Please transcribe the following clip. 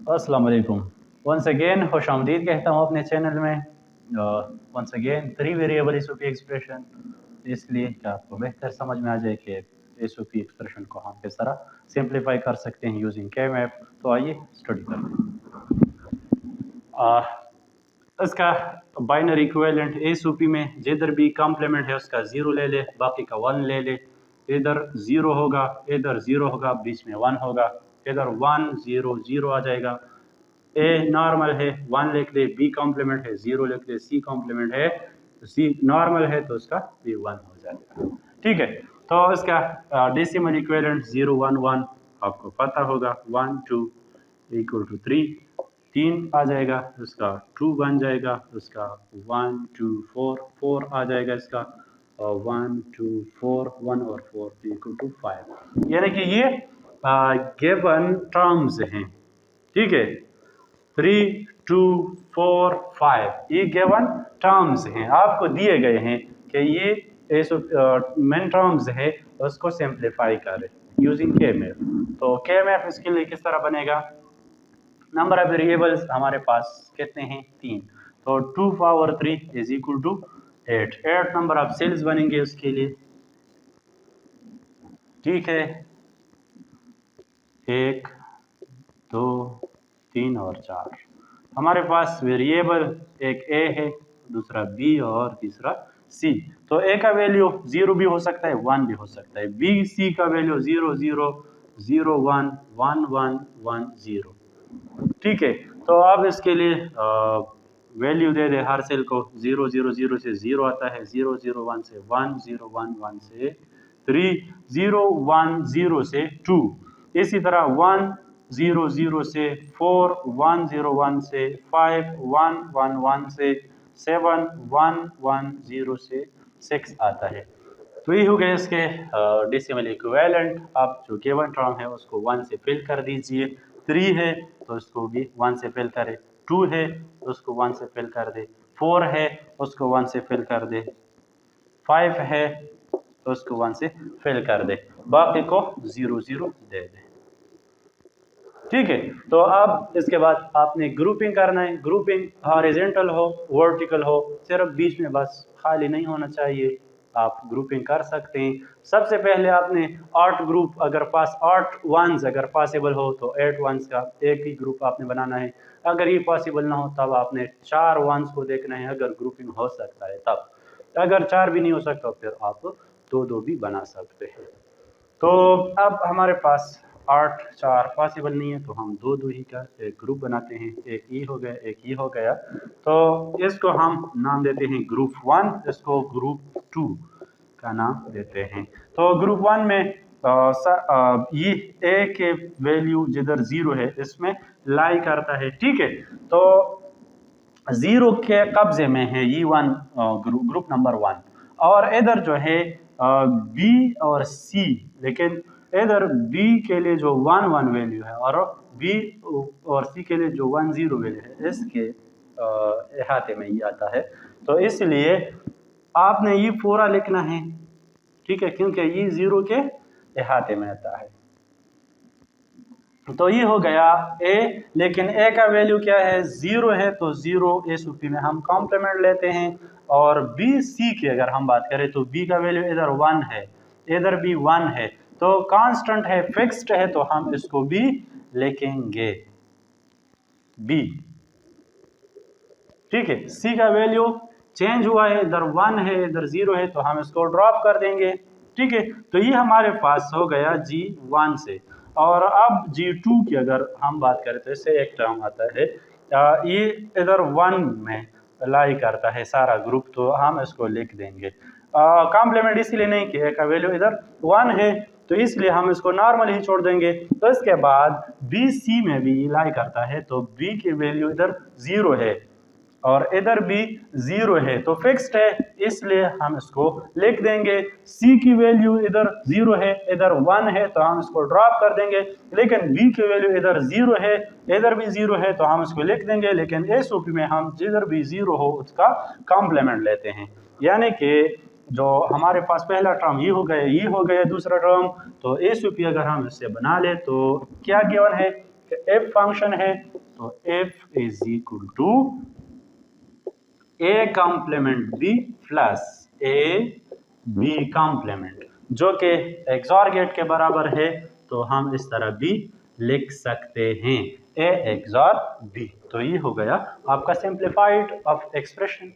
अस्सलाम वालेकुम। Once again खुश आमदीद कहता हूँ अपने चैनल में। Once again 3 variable SOP expression, इसलिए कि आपको बेहतर समझ में आ जाए कि एसओपी एक्सप्रेशन को हम किस तरह सिंप्लीफाई कर सकते हैं यूजिंग के मैप। तो आइए स्टडी करते हैं। इसका बाइनरी इक्विवेलेंट एसओपी में जिधर भी कॉम्प्लीमेंट है उसका 0 ले ले, बाकी का 1 ले ले। इधर 0 होगा, इधर 0 होगा, बीच में 1 होगा, इधर 1 0 0 आ जाएगा। ए नॉर्मल है 1 लिख दे, बी कॉम्प्लीमेंट है 0 लिख दे, सी कॉम्प्लीमेंट है तो सी नॉर्मल है तो उसका भी 1 हो जाएगा। ठीक है, तो इसका डेसिमल इक्विवेलेंट 0 1 1 आपको पता होगा। 1 2 इक्वल टू 3 3 आ जाएगा, उसका 2 बन जाएगा, उसका 1 2 4 4 आ जाएगा इसका, और 1 2 4 1 और 4 इक्वल टू 5। यानी कि ये गिवन टर्म्स हैं। ठीक है, 3 2 4 5 ये गिवन टर्म्स हैं, आपको दिए गए हैं कि ये मेन टर्म्स है, उसको सिंप्लीफाई करें यूजिंग के मैप। तो के मैप इसके लिए किस तरह बनेगा? नंबर ऑफ वेरिएबल्स हमारे पास कितने हैं? 3। तो 2 power 3 is equal to 8। 8 number of cells बनेंगे उसके लिए। ठीक है, 1 2 3 और 4 हमारे पास वेरिएबल, एक ए है, दूसरा बी और तीसरा सी। तो ए का वैल्यू 0 भी हो सकता है, 1 भी हो सकता है। बी सी का वैल्यू 0 0 0 1 1 1 1 0। ठीक है, तो अब इसके लिए वैल्यू दे दे हर सेल को। 0 0 0 से 0 आता है, 0 0 1 से 1 0 1 1 से 3 0 1 0 से 2, इसी तरह 1 0 0 से 4 1 0 1 से 5 1 1 1 से 7 1 1 0 से 6 आता है। तो ये हो गए इसके डेसिमल इक्विवेलेंट। आप जो गिवन टर्म है उसको 1 से फिल कर दीजिए। 3 है तो उसको भी 1 से फिल करें, 2 है तो उसको 1 से फिल कर दे, 4 है उसको 1 से फिल कर दे, 5 है तो उसको 1 से फिल कर दे, बाकी को 0 0 दे दे। ठीक है, तो अब इसके बाद आपने ग्रुपिंग करना है। ग्रुपिंग हॉरिजॉन्टल हो वर्टिकल हो, सिर्फ बीच में बस खाली नहीं होना चाहिए, आप ग्रुपिंग कर सकते हैं। सबसे पहले आपने 8 ग्रुप, अगर पास 8 वंस अगर पॉसिबल हो तो 8 वंस का एक ही ग्रुप आपने बनाना है। अगर ये पॉसिबल ना हो तब आपने 4 वंस को देखना है, अगर ग्रुपिंग हो सकता है तब। अगर 4 भी नहीं हो सकता फिर आप 2 2 भी बना सकते हैं। तो अब हमारे पास 8 4 पॉसिबल नहीं है तो हम 2 2 ही का एक ग्रुप बनाते हैं। एक ये हो गया, एक ये हो गया, तो इसको हम नाम देते हैं ग्रुप 1, इसको ग्रुप 2 का नाम देते हैं। तो ग्रुप 1 में ये ए के वैल्यू जिधर 0 है इसमें लाई करता है। ठीक है, तो 0 के कब्जे में है ये 1 ग्रुप नंबर 1, और इधर जो है बी और सी, लेकिन इधर बी के लिए जो 1 1 वैल्यू है और बी और सी के लिए जो 1 0 वैल्यू है, इसके अहाते में ये आता है। तो इसलिए आपने ये पूरा लिखना है। ठीक है, क्योंकि ये 0 के अहाते में आता है। तो ये हो गया ए, लेकिन ए का वैल्यू क्या है? 0 है, तो 0 एसओपी में हम कॉम्प्लीमेंट लेते हैं। और बी सी की अगर हम बात करें तो बी का वैल्यू इधर 1 है, इधर भी 1 है, तो कांस्टेंट है, फिक्स्ड है, तो हम इसको भी लिखेंगे बी। ठीक है, सी का वैल्यू चेंज हुआ है, इधर 1 है, इधर 0 है, तो हम इसको ड्रॉप कर देंगे। ठीक है, तो ये हमारे पास हो गया G1 से। और अब G2 की अगर हम बात करें तो इससे एक टर्म आता है, ये इधर 1 में लाई करता है सारा ग्रुप, तो हम इसको लिख देंगे कॉम्प्लीमेंट, इसलिए नहीं कि ए का वैल्यू इधर 1 है तो इसलिए हम इसको नॉर्मल ही छोड़ देंगे। तो इसके बाद बी सी में भी लाई करता है, तो बी की वैल्यू इधर 0 है और इधर भी 0 है, तो फिक्स्ड है, इसलिए हम इसको लिख देंगे। C की वैल्यू इधर 0 है, इधर 1 है, तो हम इसको ड्रॉप कर देंगे। लेकिन B की वैल्यू इधर 0 है, इधर भी 0 है, तो हम इसको लिख देंगे। लेकिन एसओपी में हम जिधर भी 0 हो उसका कॉम्प्लीमेंट लेते हैं। यानी कि जो हमारे पास पहला टर्म ये हो गया, ये हो गया दूसरा टर्म, तो एसओपी अगर हम इससे बना ले तो क्या गिवन है एफ फंक्शन है तो F is equal to A complement B plus A B complement, जो कि एक्सॉर गेट के बराबर है, तो हम इस तरह भी लिख सकते हैं ए एक्सॉर बी। तो ये हो गया आपका सिंप्लीफाइड ऑफ एक्सप्रेशन।